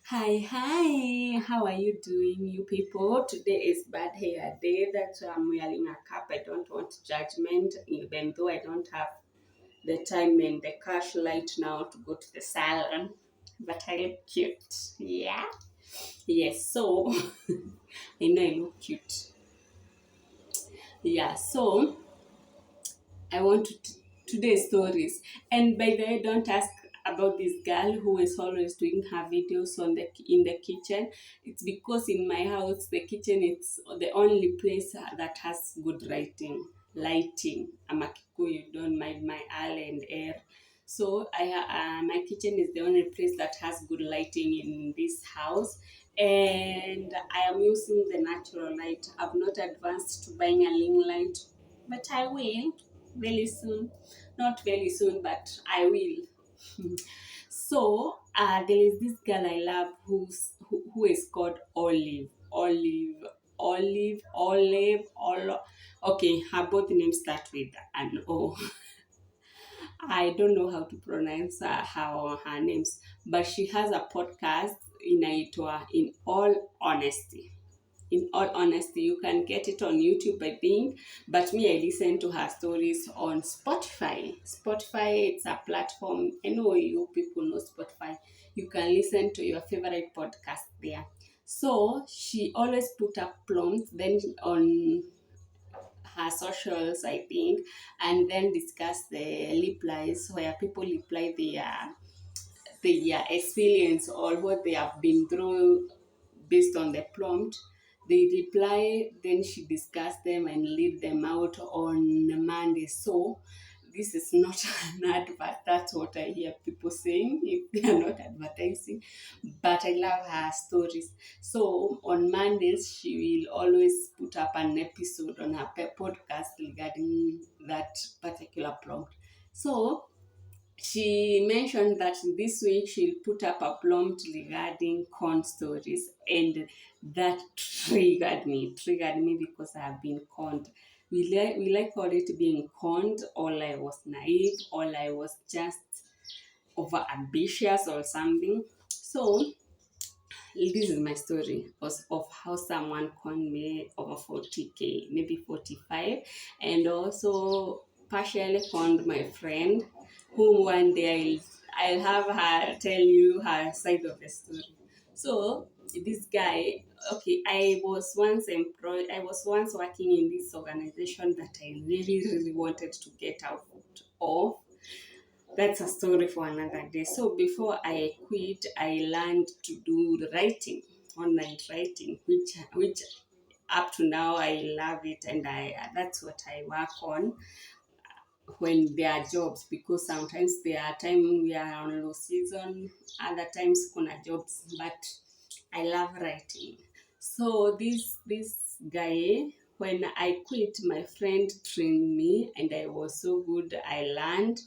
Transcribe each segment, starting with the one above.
Hi, how are you doing, you people? Today is bad hair day. That's why I'm wearing a cap. I don't want judgment, even though I don't have the time and the cash right now to go to the salon. But I look cute. Yeah? Yes, so I know I look cute. Yeah, so I want to today's stories. And by the way, don't ask about this girl who is always doing her videos on the in the kitchen. It's because in my house the kitchen is the only place that has good lighting. I'm a Kikuyu, don't mind my L and air. So my kitchen is the only place that has good lighting in this house, and I am using the natural light. I've not advanced to buying a ring light, but I will very soon. Not very soon, but I will. So there is this girl I love who is called Olive. Okay, her both names start with an O. I don't know how to pronounce her names, but she has a podcast inaitwa In All Honesty. You can get it on YouTube, I think, but me, I listen to her stories on Spotify. Spotify, it's a platform. I know you people know Spotify. You can listen to your favorite podcast there. So she always put up prompts then on her socials, I think, and then discuss the replies where people reply their experience or what they have been through based on the prompt. They reply, then she discuss them and lead them out on Monday. So this is not an advert. That's what I hear people saying if they are not advertising. But I love her stories. So on Mondays, she will always put up an episode on her podcast regarding that particular prompt. So she mentioned that this week she'll put up a prompt regarding corn stories, and that triggered me because I have been conned. We like call it being conned, or I was naive, or I was just over ambitious or something. So this is my story of how someone conned me over 40k, maybe 45, and also partially conned my friend, who one day I'll have her tell you her side of the story. So this guy, okay, I was once working in this organization that I really wanted to get out of. That's a story for another day. So before I quit, I learned to do the writing, online writing, which up to now I love it, and I that's what I work on when there are jobs, because sometimes there are time we are on low season, other times kuna jobs, but I love writing. So this guy, when I quit, my friend trained me, and I was so good. I learned,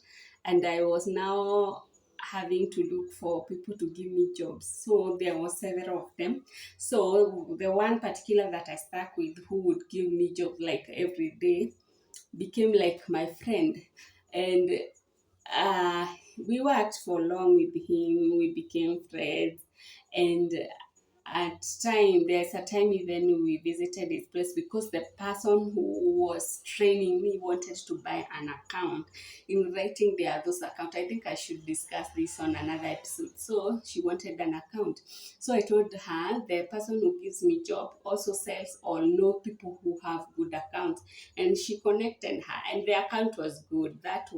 and I was now having to look for people to give me jobs. So there were several of them. So the one particular that I stuck with, who would give me job like every day, became like my friend. And uh, we worked for long with him. We became friends, and there's a time even we visited his place because the person who was training me wanted to buy an account. In writing, there are those accounts. I think I should discuss this on another episode. So she wanted an account. So I told her the person who gives me job also sells or know people who have good accounts, and she connected her, and the account was good. That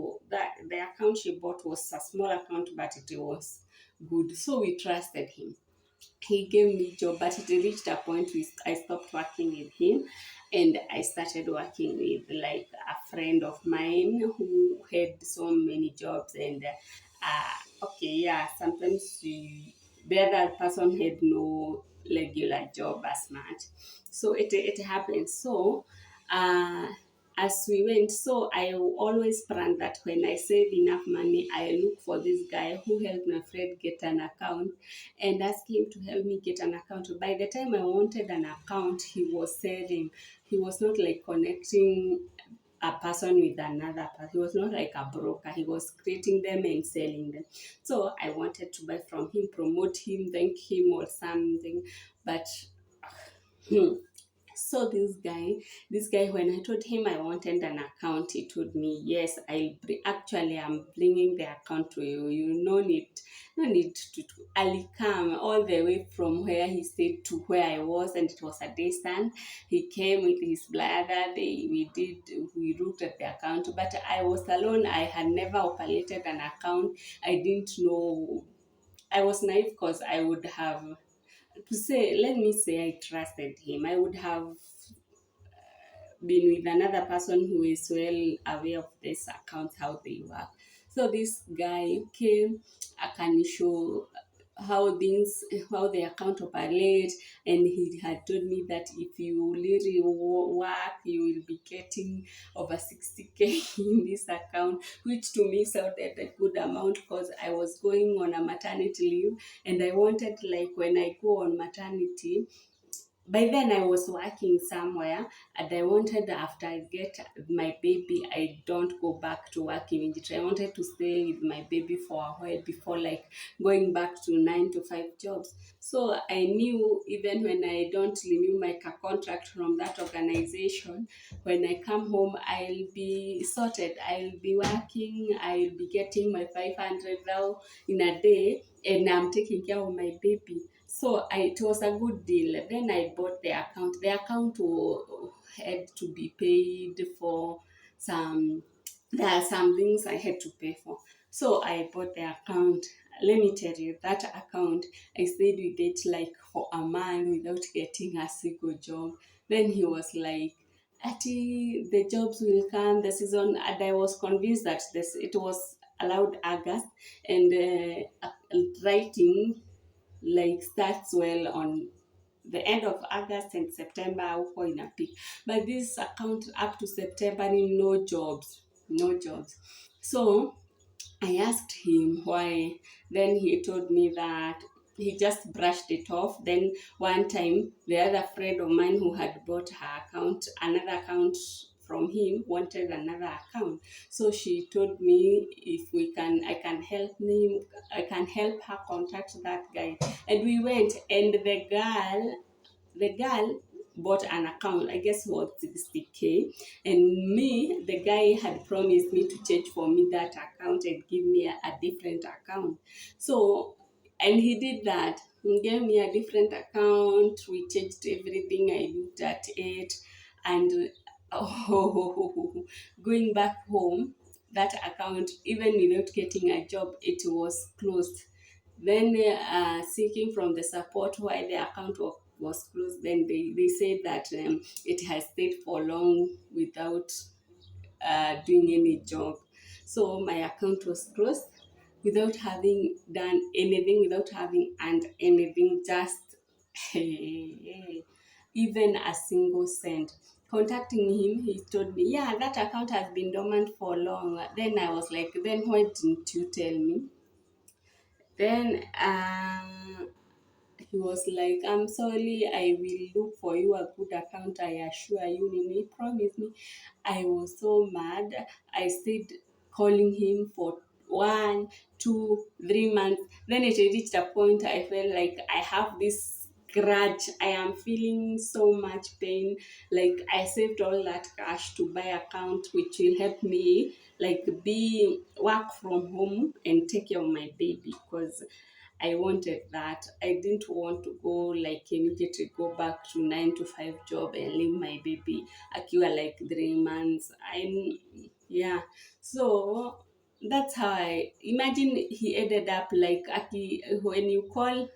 the account she bought was a small account, but it was good. So we trusted him. He gave me job, but it reached a point I stopped working with him, and I started working with like a friend of mine who had so many jobs. And okay, yeah, sometimes the other person had no regular job as much, so it happens. So uh as we went, so I always plan that when I save enough money, I look for this guy who helped my friend get an account and ask him to help me get an account. By the time I wanted an account, he was selling. He was not like connecting. a person with another person. He was not like a broker. He was creating them and selling them. So I wanted to buy from him, promote him, thank him or something. But hmm, so this guy, when I told him I wanted an account, he told me, yes, actually I'm bringing the account to you. You no need to. I'll come all the way from where he stayed to where I was, and it was a distance. He came with his brother. We looked at the account, but I was alone. I had never operated an account. I didn't know. I was naive because I would have let me say I trusted him. I would have been with another person who is well aware of this account, how they work. So this guy came, can show how the account operates, and he had told me that if you really work, you will be getting over 60K in this account, which to me sounded a good amount because I was going on a maternity leave, and I wanted, like, when I go on maternity, by then I was working somewhere, and I wanted, after I get my baby, I don't go back to work immediately. I wanted to stay with my baby for a while before, like, going back to 9 to 5 jobs. So I knew even when I don't renew my contract from that organization, when I come home, I'll be sorted. I'll be working. I'll be getting my 500 now in a day, and I'm taking care of my baby. So it was a good deal. Then I bought the account. The account had to be paid for some. There are some things I had to pay for. So I bought the account. Let me tell you, that account, I stayed with it like for a month without getting a single job. Then he was like, Ati, the jobs will come, the season, and I was convinced that it was allowed August, and writing like starts well on the end of August and September huko ina peak. But this account up to September, no jobs, no jobs. So I asked him why. Then he told me that he just brushed it off. Then one time, the other friend of mine who had bought her account, another account from him, wanted another account. So she told me if I can I can help her contact that guy. And we went, and the girl bought an account, I guess it was 60K. And me, the guy had promised me to change for me that account and give me a different account. So, and he did that. He gave me a different account. We changed everything. I looked at it. And going back home, that account, even without getting a job, it was closed. Then seeking from the support why the account was closed, then they said that it has stayed for long without doing any job. So my account was closed without having done anything, without having earned anything, just even a single cent. Contacting him, he told me, yeah, that account has been dormant for long. Then I was like, then why didn't you tell me? Then he was like, I'm sorry, I will look for you a good account, I assure you. And he promised me. I was so mad. I stayed calling him for 1, 2, 3 months. Then it reached a point I felt like I have this grudge. I am feeling so much pain. Like, I saved all that cash to buy account, which will help me like be work from home and take care of my baby, because I wanted that. I didn't want to go like immediately go back to 9 to 5 job and leave my baby akiwa like 3 months. Yeah. So that's how I imagine he ended up like when you call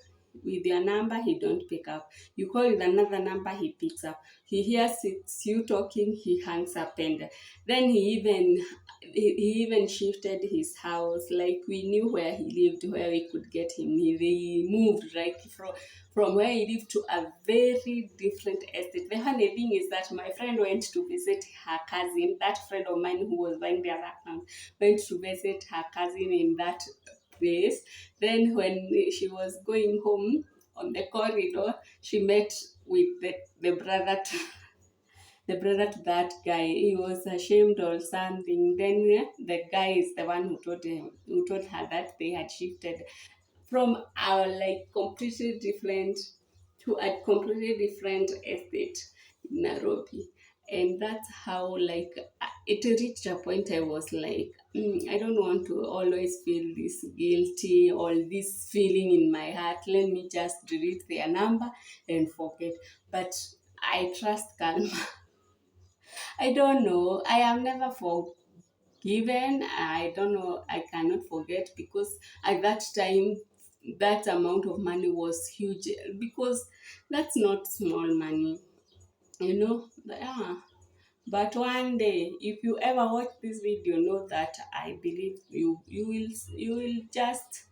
with your number, he don't pick up. You call with another number, he picks up. He hears it's you talking, he hangs up. And then he even shifted his house. Like, we knew where he lived, where we could get him. He moved like from where he lived to a very different estate. The funny thing is that my friend went to visit her cousin. That friend of mine who was buying the other account went to visit her cousin in that place. Then when she was going home on the corridor, she met with the brother the brother to that guy, he was ashamed or something. Then the guy is the one who told her that they had shifted from our like completely different to a completely different estate in Nairobi. And that's how like it reached a point I was like, I don't want to always feel this guilty or this feeling in my heart. Let me just delete their number and forget. But I trust karma. I don't know. I have never forgiven. I don't know. I cannot forget because at that time, that amount of money was huge because that's not small money, you know. Yeah. But one day, if you ever watch this video, know that I believe you will just,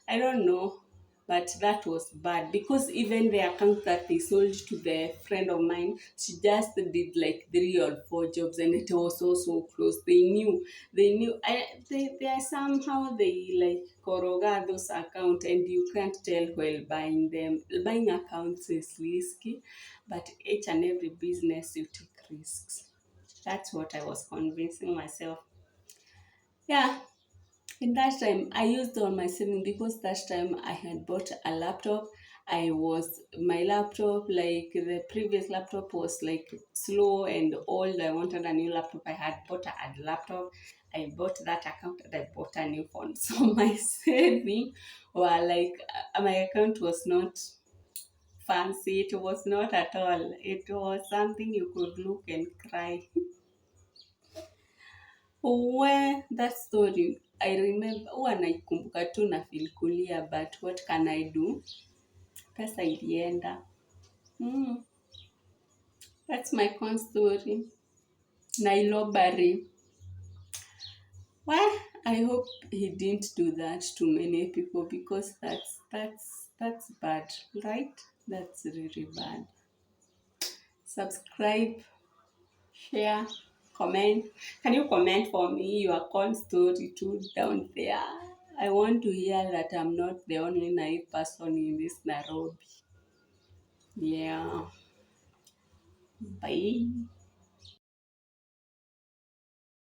I don't know, but that was bad because even the account that they sold to the friend of mine, she just did like 3 or 4 jobs, and it was so close. They knew. They are somehow they like koroga those accounts, and you can't tell while buying them. Buying accounts is risky, but each and every business you take risks. That's what I was convincing myself. Yeah, in that time, I used all my saving because that time I had bought a laptop. My laptop, like the previous laptop was like slow and old. I wanted a new laptop. I had bought a laptop. I bought that account and I bought a new phone. So my saving were like, my account was not fancy. It was not at all. It was something you could look and cry. Where that story, I remember, huwa naikumbuka tu na feel kulia, but what can I do? Pesa ilienda. Mm, that's my con story. Nairobi. Well, I hope he didn't do that to many people because that's bad, right? That's really bad. Subscribe, share, comment. Can you comment for me your con story too down there? I want to hear that I'm not the only naive person in this Nairobi. Yeah. Bye.